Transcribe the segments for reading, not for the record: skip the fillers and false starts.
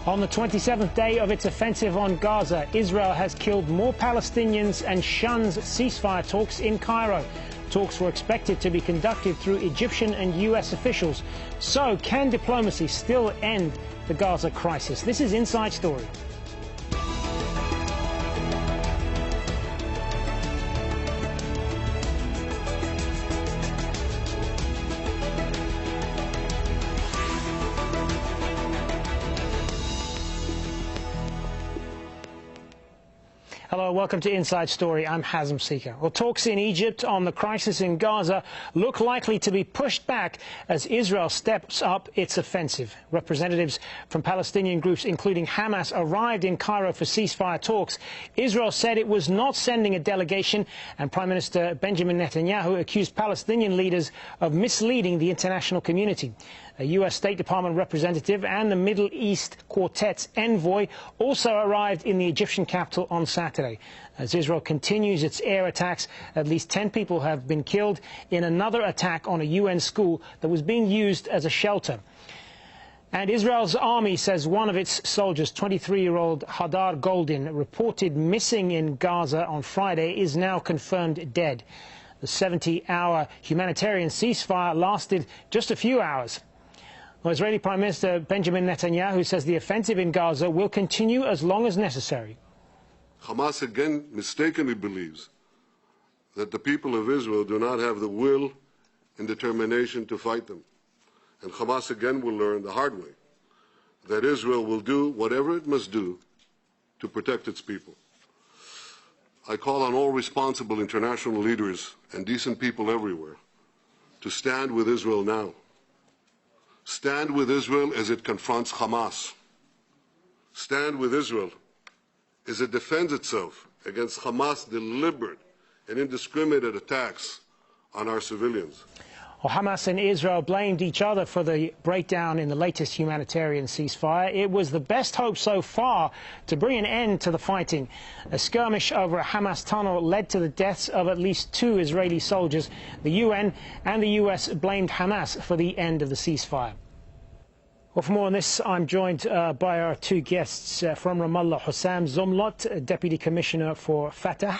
On the 27th day of its offensive on Gaza, Israel has killed more Palestinians and shuns ceasefire talks in Cairo. Talks were expected to be conducted through Egyptian and US officials. So, can diplomacy still end the Gaza crisis? This is Inside Story. Hello, welcome to Inside Story. I'm Hazem Seeker. Well, talks in Egypt on the crisis in Gaza look likely to be pushed back as Israel steps up its offensive. Representatives from Palestinian groups, including Hamas, arrived in Cairo for ceasefire talks. Israel said it was not sending a delegation, and Prime Minister Benjamin Netanyahu accused Palestinian leaders of misleading the international community. A US State Department representative and the Middle East Quartet's envoy also arrived in the Egyptian capital on Saturday. As Israel continues its air attacks, at least 10 people have been killed in another attack on a UN school that was being used as a shelter. And Israel's army says one of its soldiers, 23-year-old Hadar Goldin, reported missing in Gaza on Friday, is now confirmed dead. The 70-hour humanitarian ceasefire lasted just a few hours. Well, Israeli Prime Minister Benjamin Netanyahu says the offensive in Gaza will continue as long as necessary. Hamas again mistakenly believes that the people of Israel do not have the will and determination to fight them. And Hamas again will learn the hard way that Israel will do whatever it must do to protect its people. I call on all responsible international leaders and decent people everywhere to stand with Israel now. Stand with Israel as it confronts Hamas. Stand with Israel as it defends itself against Hamas' deliberate and indiscriminate attacks on our civilians. Well, Hamas and Israel blamed each other for the breakdown in the latest humanitarian ceasefire. It was the best hope so far to bring an end to the fighting. A skirmish over a Hamas tunnel led to the deaths of at least 2 Israeli soldiers. The UN and the US blamed Hamas for the end of the ceasefire. Well, for more on this, I'm joined by our 2 guests from Ramallah. Hossam Zomlot, Deputy Commissioner for Fatah.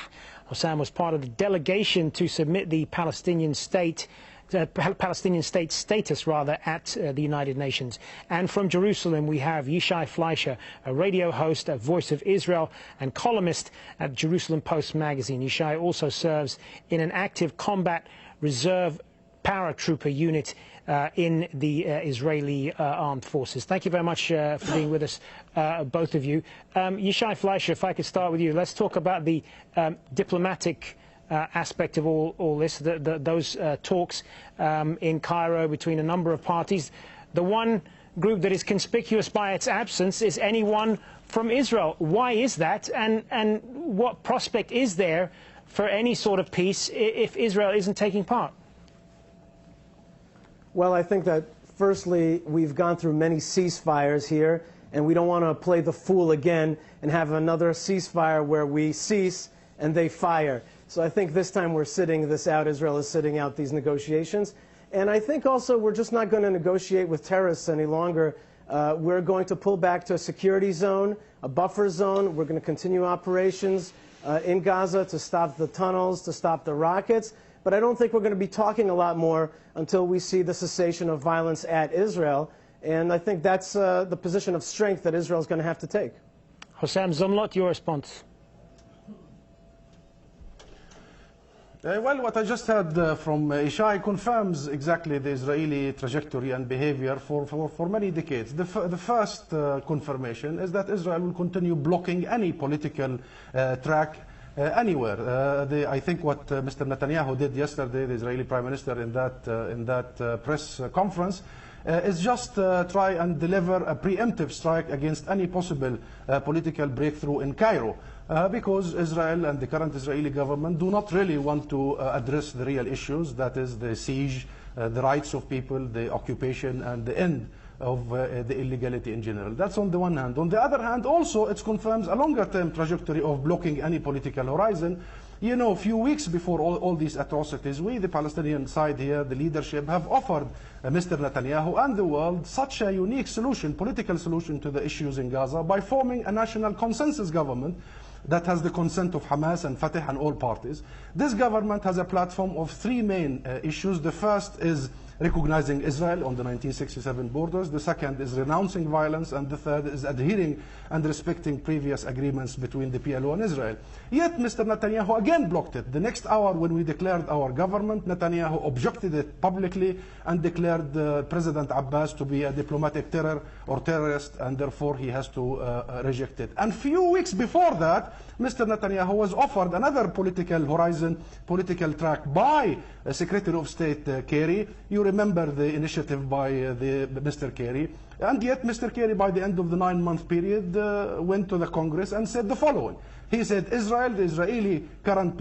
Hossam was part of the delegation to submit the Palestinian state status at the United Nations. And from Jerusalem, we have Yishai Fleisher, a radio host, a Voice of Israel, and columnist at Jerusalem Post magazine. Yishai also serves in an active combat reserve paratrooper unit in the Israeli armed forces. Thank you very much for being with us, both of you. Yishai Fleisher, if I could start with you, let's talk about the diplomatic aspect of all this, those talks in Cairo between a number of parties. The one group that is conspicuous by its absence is anyone from Israel. Why is that, and what prospect is there for any sort of peace if Israel isn't taking part? Well, I think that, firstly, we've gone through many ceasefires here, and we don't want to play the fool again and have another ceasefire where we cease and they fire. So I think this time we're sitting this out. Israel is sitting out these negotiations. And I think also we're just not going to negotiate with terrorists any longer. We're going to pull back to a security zone, a buffer zone. We're going to continue operations in Gaza to stop the tunnels, to stop the rockets. But I don't think we're going to be talking a lot more until we see the cessation of violence at Israel. And I think that's the position of strength that Israel is going to have to take. Hossam Zomlot, your response. Well, what I just heard from Yishai confirms exactly the Israeli trajectory and behavior for many decades. The first confirmation is that Israel will continue blocking any political track anywhere. I think what Mr. Netanyahu did yesterday, the Israeli Prime Minister, in that press conference, is just try and deliver a preemptive strike against any possible political breakthrough in Cairo. Because Israel and the current Israeli government do not really want to address the real issues, that is the siege, the rights of people, the occupation, and the end the illegality in general. That's on the one hand. On the other hand, also, it confirms a longer-term trajectory of blocking any political horizon. You know, a few weeks before all these atrocities, we, the Palestinian side here, the leadership, have offered Mr. Netanyahu and the world such a unique solution, political solution to the issues in Gaza by forming a national consensus government that has the consent of Hamas and Fatah and all parties. This government has a platform of three main issues. The first is recognizing Israel on the 1967 borders. The second is renouncing violence. And the third is adhering and respecting previous agreements between the PLO and Israel. Yet Mr. Netanyahu again blocked it. The next hour when we declared our government, Netanyahu objected it publicly and declared President Abbas to be a diplomatic terror or terrorist, and therefore he has to reject it. And few weeks before that, Mr. Netanyahu was offered another political horizon, political track by Secretary of State Kerry. You remember the initiative by Mr. Kerry. And yet Mr. Kerry, by the end of the 9-month period, went to the Congress and said the following. He said, Israel, the Israeli current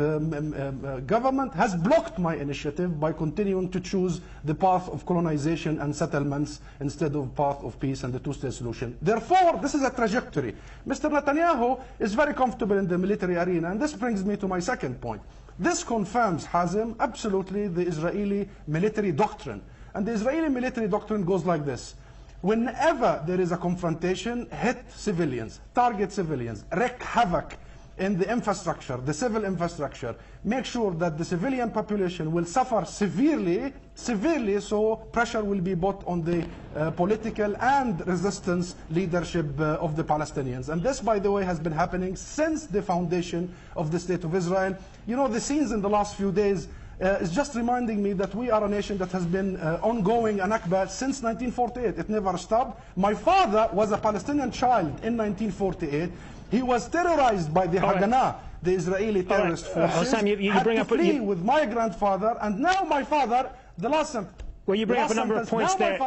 government, has blocked my initiative by continuing to choose the path of colonization and settlements instead of path of peace and the two-state solution. Therefore, this is a trajectory. Mr. Netanyahu is very comfortable in the military arena, and this brings me to my second point. This confirms, Hazem, absolutely the Israeli military doctrine. And the Israeli military doctrine goes like this. Whenever there is a confrontation, hit civilians, target civilians, wreak havoc in the infrastructure, the civil infrastructure, make sure that the civilian population will suffer severely, so pressure will be put on the political and resistance leadership of the Palestinians. And this, by the way, has been happening since the foundation of the State of Israel. You know, the scenes in the last few days is just reminding me that we are a nation that has been ongoing an Nakba since 1948. It never stopped. My father was a Palestinian child in 1948. He was terrorized by the Haganah, the Israeli terrorist forces. Sam, you bring up with my grandfather, and now my father, the last sentence. Well, you bring up a number of points there.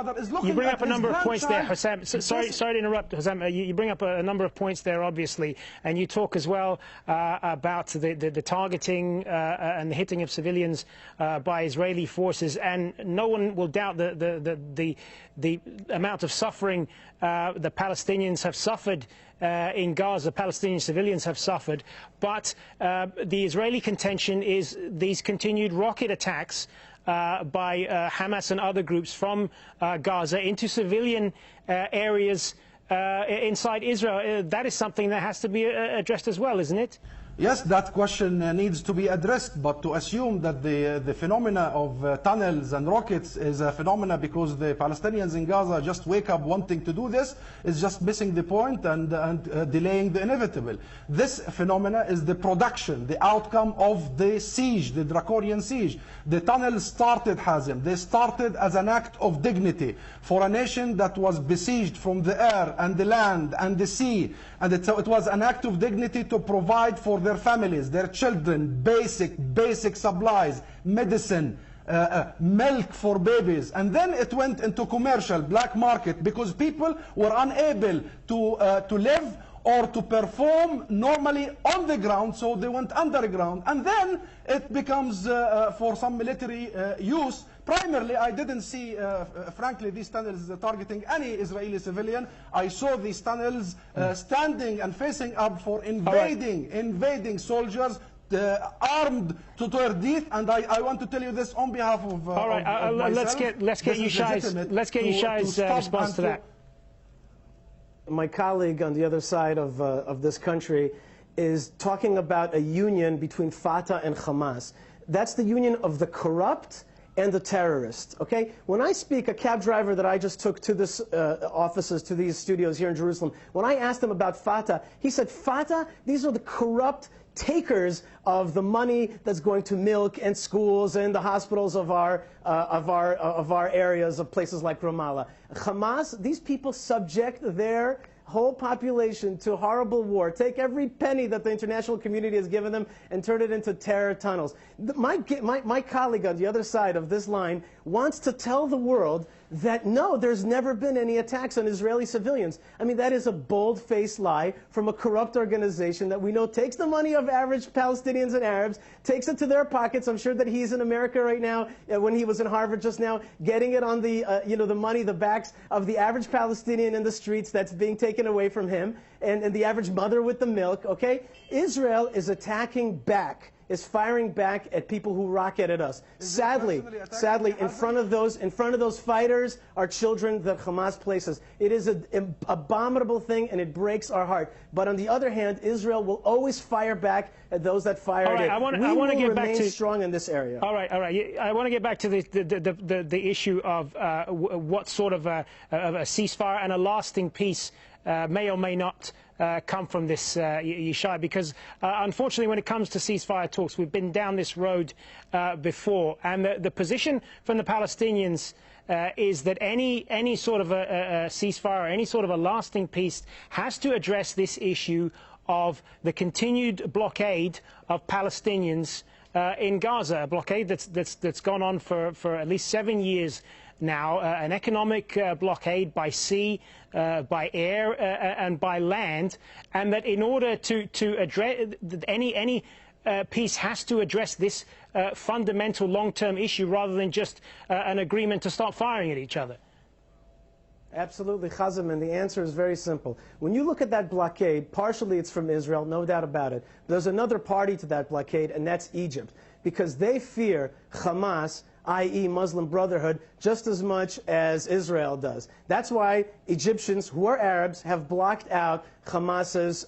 You bring up a number of points there, Hussam. Sorry to interrupt, Hussam. You bring up a number of points there, obviously, and you talk as well about the targeting and the hitting of civilians by Israeli forces. And no one will doubt the amount of suffering the Palestinians have suffered in Gaza. Palestinian civilians have suffered, but the Israeli contention is these continued rocket attacks by Hamas and other groups from Gaza into civilian areas inside Israel. That is something that has to be addressed as well, isn't it? Yes, that question needs to be addressed, but to assume that the phenomena of tunnels and rockets is a phenomena because the Palestinians in Gaza just wake up wanting to do this is just missing the point and delaying the inevitable. This phenomena is the production, the outcome of the siege, the draconian siege. The tunnels started, Hazem, they started as an act of dignity for a nation that was besieged from the air and the land and the sea, and it was an act of dignity to provide for their families, their children, basic supplies, medicine, milk for babies. And then it went into commercial, black market, because people were unable to live or to perform normally on the ground, so they went underground. And then it becomes for some military use. Primarily, I didn't see, frankly, these tunnels targeting any Israeli civilian. I saw these tunnels standing and facing up for invading soldiers armed to their teeth. And I want to tell you this on behalf of all right, of let's get Yishai's response to that. My colleague on the other side of this country is talking about a union between Fatah and Hamas. That's the union of the corrupt and the terrorists, okay? When I speak, a cab driver that I just took to this offices, to these studios here in Jerusalem, when I asked him about Fatah, he said, Fatah, these are the corrupt takers of the money that's going to milk and schools and the hospitals of our areas, of places like Ramallah. Hamas, these people subject their whole population to horrible war, take every penny that the international community has given them and turn it into terror tunnels. My colleague on the other side of this line wants to tell the world that no, there's never been any attacks on Israeli civilians. I mean, that is a bold-faced lie from a corrupt organization that we know takes the money of average Palestinians and Arabs, takes it to their pockets. I'm sure that he's in America right now, when he was in Harvard just now, getting it on the, the money, the backs of the average Palestinian in the streets that's being taken away from him, and the average mother with the milk, okay? Israel is attacking back, is firing back at people who rocket at us. Sadly, in front of those fighters are children that Hamas places. It is an abominable thing, and it breaks our heart. But on the other hand, Israel will always fire back at those that fired it. I want to get back to strong in this area. All right. I want to get back to the issue of what sort of a ceasefire and a lasting peace may or may not come from this, Yishai, because unfortunately when it comes to ceasefire talks, we've been down this road before, and the position from the Palestinians is that any sort of a ceasefire or any sort of a lasting peace has to address this issue of the continued blockade of Palestinians in Gaza, a blockade that's gone on for at least 7 years now, an economic blockade by sea, by air, and by land, and that in order to address any peace has to address this fundamental long-term issue rather than just an agreement to stop firing at each other. Absolutely, Chazam, and the answer is very simple. When you look at that blockade, partially it's from Israel, no doubt about it. There's another party to that blockade, and that's Egypt, because they fear Hamas, i.e. Muslim Brotherhood, just as much as Israel does. That's why Egyptians, who are Arabs, have blocked out Hamas's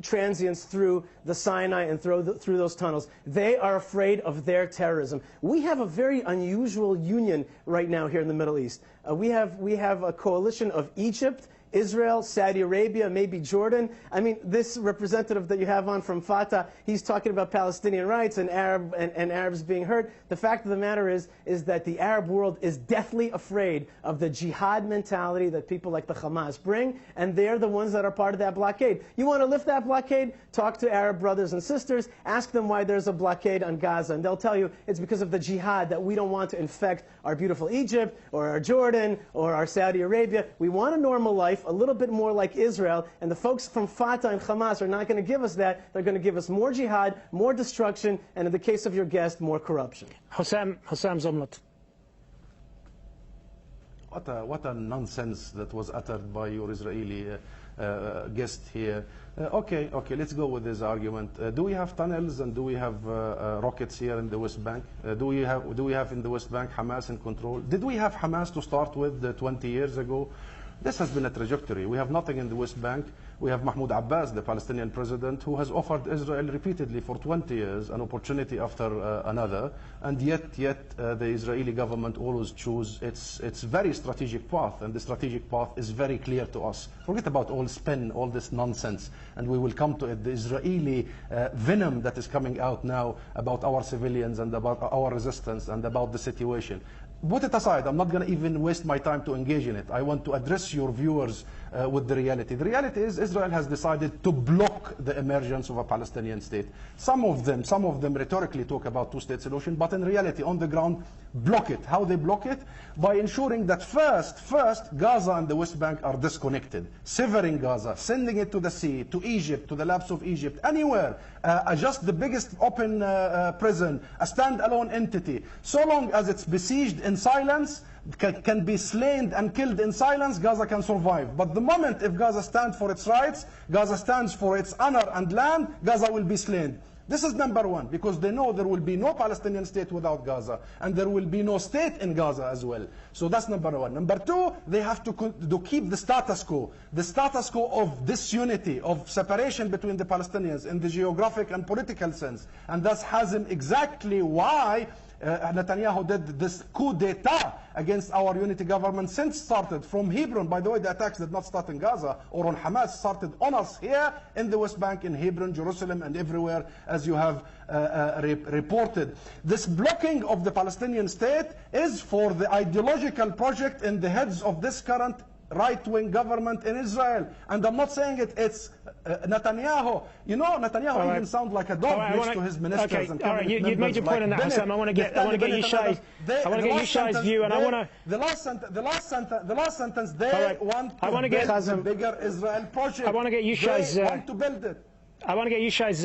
transients through the Sinai and through those tunnels. They are afraid of their terrorism. We have a very unusual union right now here in the Middle East. We have a coalition of Egypt, Israel, Saudi Arabia, maybe Jordan. I mean, this representative that you have on from Fatah, he's talking about Palestinian rights and Arabs being hurt. The fact of the matter is that the Arab world is deathly afraid of the jihad mentality that people like the Hamas bring, and they're the ones that are part of that blockade. You want to lift that blockade? Talk to Arab brothers and sisters. Ask them why there's a blockade on Gaza, and they'll tell you it's because of the jihad that we don't want to infect our beautiful Egypt or our Jordan or our Saudi Arabia. We want a normal life, a little bit more like Israel, and the folks from Fatah and Hamas are not going to give us that. They're going to give us more jihad, more destruction, and in the case of your guest, more corruption. Hossam Zomlot. What a nonsense that was uttered by your Israeli guest here. Okay, let's go with this argument. Do we have tunnels and do we have rockets here in the West Bank? Do we have in the West Bank Hamas in control? Did we have Hamas to start with 20 years ago? This has been a trajectory. We have nothing in the West Bank. We have Mahmoud Abbas, the Palestinian president, who has offered Israel repeatedly for 20 years an opportunity after another, and yet the Israeli government always choose its very strategic path, and the strategic path is very clear to us. Forget about all spin, all this nonsense, and we will come to it. The Israeli venom that is coming out now about our civilians and about our resistance and about the situation. Put it aside. I'm not going to even waste my time to engage in it. I want to address your viewers with the reality. The reality is Israel has decided to block the emergence of a Palestinian state. Some of them rhetorically talk about two-state solution, but in reality, on the ground, block it. How they block it? By ensuring that first, Gaza and the West Bank are disconnected. Severing Gaza, sending it to the sea, to Egypt, to the laps of Egypt, anywhere. Just the biggest open prison, a standalone entity. So long as it's besieged in silence, can be slain and killed in silence, Gaza can survive. But the moment if Gaza stands for its rights, Gaza stands for its honor and land, Gaza will be slain. This is number one, because they know there will be no Palestinian state without Gaza, and there will be no state in Gaza as well. So that's number one. Number two, they have to keep the status quo of disunity, of separation between the Palestinians in the geographic and political sense. And that's exactly why Netanyahu did this coup d'etat against our unity government since started from Hebron. By the way, the attacks did not start in Gaza or on Hamas, started on us here in the West Bank, in Hebron, Jerusalem, and everywhere, as you have reported. This blocking of the Palestinian state is for the ideological project in the heads of this current right-wing government in Israel. And I'm not saying it's Netanyahu, you know, Netanyahu even sounds like a dog next to his ministers. Okay, and all right, you've made your point on that, Hassan. I want to get Yishai's view, and I want to. The last sentence. They want to build a bigger Israel project. I want to get Yishai's. They want to build it. I want to get Yishai's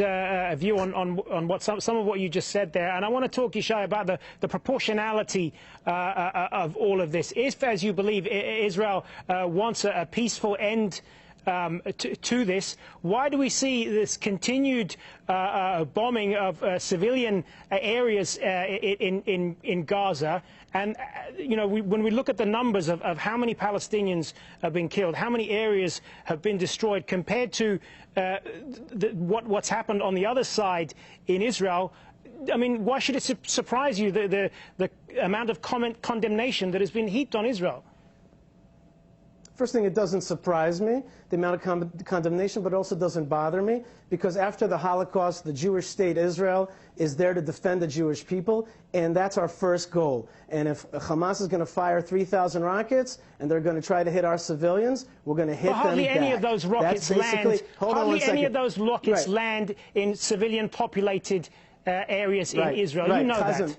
view on what some of what you just said there, and I want to talk, Yishai, about the proportionality of all of this. If, as you believe, Israel wants a peaceful end to this, why do we see this continued bombing of civilian areas in Gaza? And, you know, when we look at the numbers of how many Palestinians have been killed, how many areas have been destroyed compared to what's happened on the other side in Israel, I mean, why should it surprise you the amount of condemnation that has been heaped on Israel? First thing, it doesn't surprise me, the amount of condemnation, but it also doesn't bother me, because after the Holocaust, the Jewish state Israel is there to defend the Jewish people, and that's our first goal. And if Hamas is going to fire 3,000 rockets, and they're going to try to hit our civilians, we're going to hit them back. Hardly any of those rockets land. Hardly any of those rockets land in civilian-populated areas in Israel. You know that.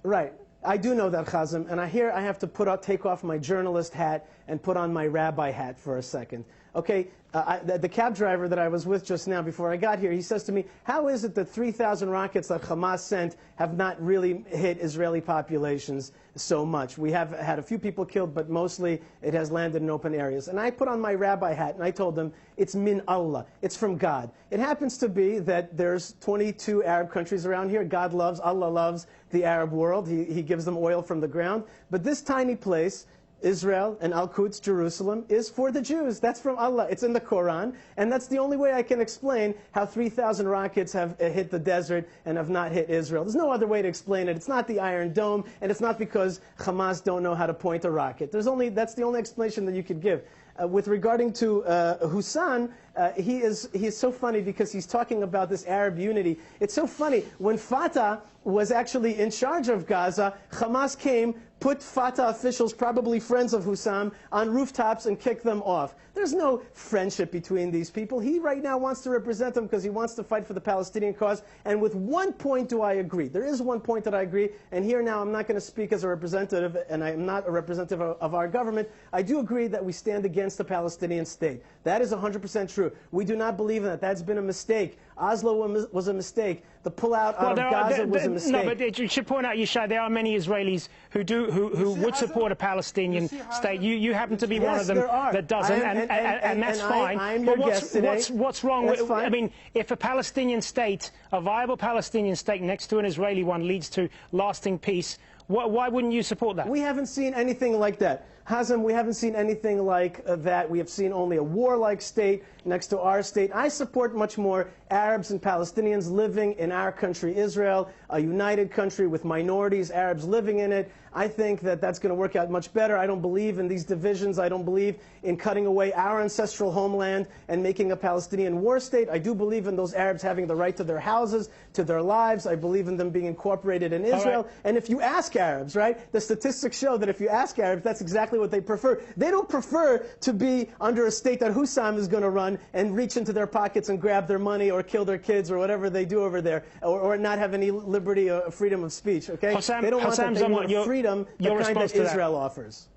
Right. I do know that, Chazam, and I have to take off my journalist hat and put on my rabbi hat for a second. Okay, the cab driver that I was with just now before I got here, he says to me, how is it that 3,000 rockets that Hamas sent have not really hit Israeli populations so much? We have had a few people killed, but mostly it has landed in open areas. And I put on my rabbi hat and I told them, it's min Allah, it's from God. It happens to be that there's 22 Arab countries around here. God loves, Allah loves the Arab world. He gives them oil from the ground. But this tiny place, Israel and Al-Quds, Jerusalem, is for the Jews. That's from Allah. It's in the Quran. And that's the only way I can explain how 3,000 rockets have hit the desert and have not hit Israel. There's no other way to explain it. It's not the Iron Dome, and it's not because Hamas don't know how to point a rocket. That's the only explanation that you could give. With regarding to Hussam, he is so funny because he's talking about this Arab unity. It's so funny. When Fatah was actually in charge of Gaza, Hamas came, put Fatah officials, probably friends of Hussam, on rooftops and kicked them off. There's no friendship between these people. He right now wants to represent them because he wants to fight for the Palestinian cause. And with one point do I agree. There is one point that I agree. And here now I'm not going to speak as a representative, and I am not a representative of our government. I do agree that we stand against the Palestinian state. That is 100% true. We do not believe in that. That's been a mistake. Oslo was a mistake. The pullout out of Gaza was a mistake. No, but you should point out, Yishai, there are many Israelis who would support a Palestinian state. You happen to be one of them that doesn't, and that's fine. But what's wrong with? I mean, if a Palestinian state, a viable Palestinian state next to an Israeli one, leads to lasting peace, why wouldn't you support that? We haven't seen anything like that. Hazem, we haven't seen anything like that. We have seen only a warlike state next to our state. I support much more Arabs and Palestinians living in our country, Israel, a united country with minorities, Arabs living in it. I think that that's going to work out much better. I don't believe in these divisions. I don't believe in cutting away our ancestral homeland and making a Palestinian war state. I do believe in those Arabs having the right to their houses, to their lives. I believe in them being incorporated in Israel. And if you ask Arabs, right, the statistics show that if you ask Arabs, that's exactly what they prefer. They don't prefer to be under a state that Hussam is going to run and reach into their pockets and grab their money or kill their kids or whatever they do over there, or not have any liberty or freedom of speech, okay? They don't want that. They want freedom, the kind that Israel offers.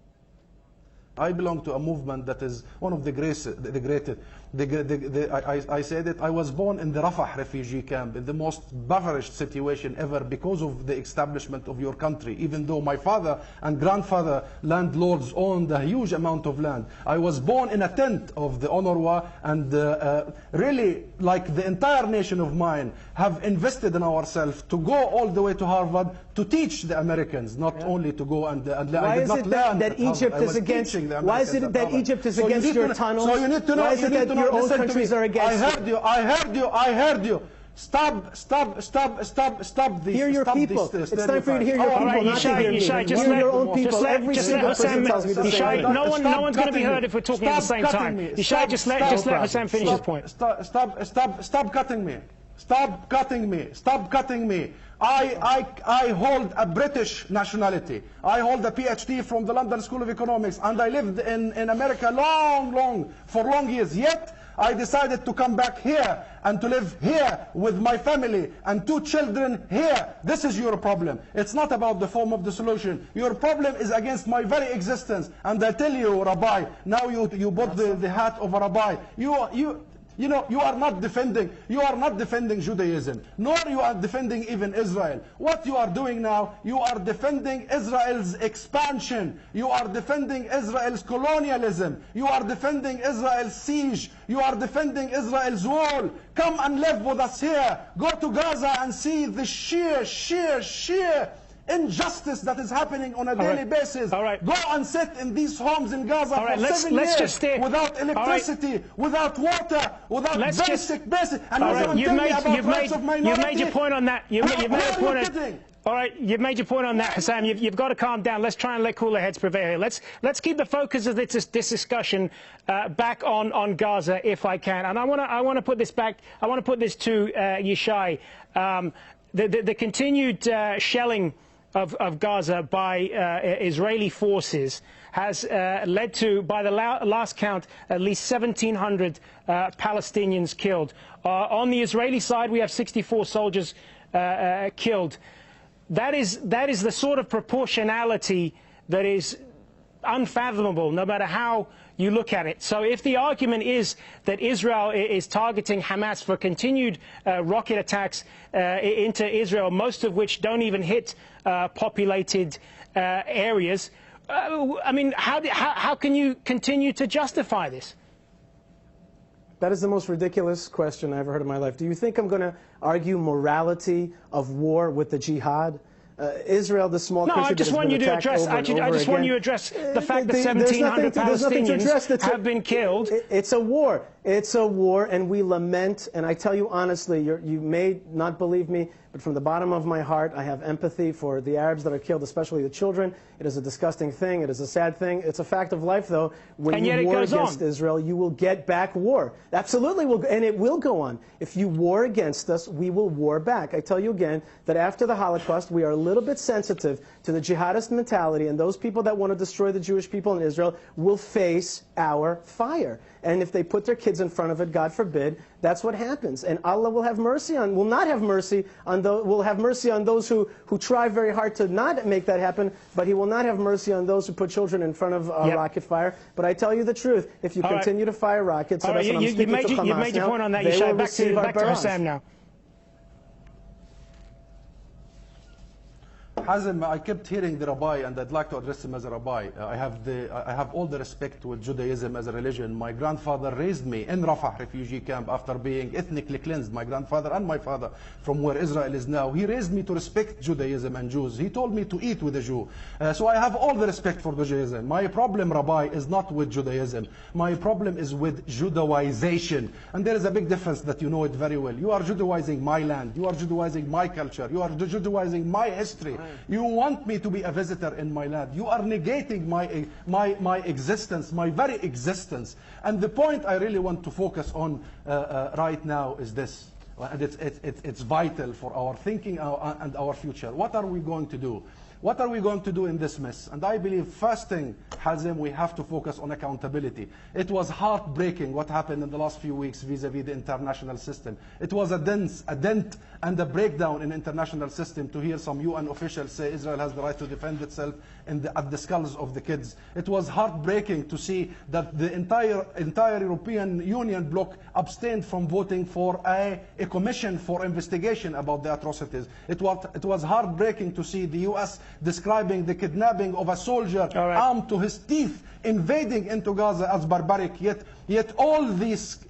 I belong to a movement that is one of the greatest. I say that I was born in the Rafah refugee camp, in the most impoverished situation ever because of the establishment of your country. Even though my father and grandfather landlords owned a huge amount of land, I was born in a tent of the UNRWA, and really, like the entire nation of mine, have invested in ourselves to go all the way to Harvard to teach the Americans, not only to go and why is it that Egypt is against? Why is it that Egypt is against your tunnels? So you need to know. Why is it that your own countries are against? I heard you. Stop the. Hear your people. It's time for you to hear your people, not to hear me. Hear your own people. Every single person tells me the same thing. No one's going to be heard if we're talking at the same time. Yishai, just let Hassan finish his point. Stop cutting me. Stop cutting me. Stop cutting me. I hold a British nationality. I hold a PhD from the London School of Economics, and I lived in America for long years. Yet I decided to come back here and to live here with my family and 2 children here. This is your problem. It's not about the form of the solution. Your problem is against my very existence. And I tell you, Rabbi, now you put the hat of a rabbi. You know, you are not defending Judaism, nor you are defending even Israel. What you are doing now, you are defending Israel's expansion. You are defending Israel's colonialism. You are defending Israel's siege. You are defending Israel's wall. Come and live with us here. Go to Gaza and see the sheer injustice that is happening on a daily basis. All right. Go and sit in these homes in Gaza for 7 let's years just stay. without electricity, without water, without basic. And you've made your point on that. You've made a point. All right, you've made your point on that, Hassam. You've got to calm down. Let's try and let cooler heads prevail here. Let's keep the focus of this discussion back on Gaza, if I can. And I want to put this back. I want to put this to Yishai. The continued shelling of Gaza by Israeli forces has led to, by the last count, at least 1,700 Palestinians killed. On the Israeli side, we have 64 soldiers killed. That is the sort of proportionality that is unfathomable, no matter how you look at it. So if the argument is that Israel is targeting Hamas for continued rocket attacks into Israel, most of which don't even hit populated areas, I mean, how can you continue to justify this? That is the most ridiculous question I ever heard in my life. Do you think I'm going to argue morality of war with the jihad? Israel, the small country, I just want you to address. I just want you to address the fact that 1,700 Palestinians have been killed. It's a war. It's a war, and we lament. And I tell you honestly, you may not believe me, but from the bottom of my heart, I have empathy for the Arabs that are killed, especially the children. It is a disgusting thing. It is a sad thing. It's a fact of life, though. When you war against Israel, you will get back war. Absolutely, and it will go on. If you war against us, we will war back. I tell you again that after the Holocaust, we are a little bit sensitive to the jihadist mentality, and those people that want to destroy the Jewish people in Israel will face our fire. And if they put their kids in front of it, God forbid, that's what happens. And Allah will have mercy on, will not have mercy on those, will have mercy on those who try very hard to not make that happen, but He will not have mercy on those who put children in front of rocket fire. But I tell you the truth, if you continue to fire rockets, so that's what I'm speaking to Hamas now, you made your point on that, Yishai. Back to Hassam now. Hazem, I kept hearing the rabbi, and I'd like to address him as a rabbi. I have all the respect with Judaism as a religion. My grandfather raised me in Rafah refugee camp after being ethnically cleansed, my grandfather and my father, from where Israel is now. He raised me to respect Judaism and Jews. He told me to eat with a Jew. So I have all the respect for Judaism. My problem, rabbi, is not with Judaism. My problem is with Judaization. And there is a big difference that you know it very well. You are Judaizing my land. You are Judaizing my culture. You are Judaizing my history. You want me to be a visitor in my land. You are negating my existence, my very existence. And the point I really want to focus on right now is this. And it's vital for our thinking and our future. What are we going to do? What are we going to do in this mess? And I believe first thing, Hazem, we have to focus on accountability. It was heartbreaking what happened in the last few weeks vis-a-vis the international system. It was a dent and a breakdown in the international system to hear some UN officials say Israel has the right to defend itself at the skulls of the kids. It was heartbreaking to see that the entire European Union bloc abstained from voting for a commission for investigation about the atrocities. It was heartbreaking to see the US describing the kidnapping of a soldier armed to his teeth invading into Gaza as barbaric, yet all these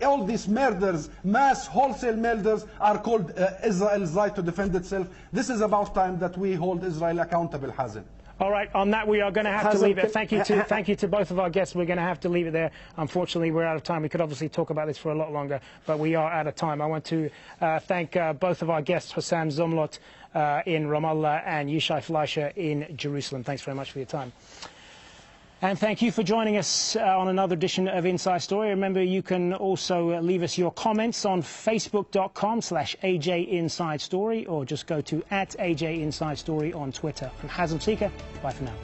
murders, mass wholesale murders, are called Israel's right to defend itself. This is about time that we hold Israel accountable, Hazem. All right, on that we are going to have to leave it. Thank you to both of our guests. We're going to have to leave it there. Unfortunately, we're out of time. We could obviously talk about this for a lot longer, but we are out of time. I want to thank both of our guests, Hassam Zomlot in Ramallah and Yishai Fleisher in Jerusalem. Thanks very much for your time. And thank you for joining us on another edition of Inside Story. Remember, you can also leave us your comments on facebook.com/AJ Inside Story, or just go to @AJ Inside Story on Twitter. I'm Hazem Seeker. Bye for now.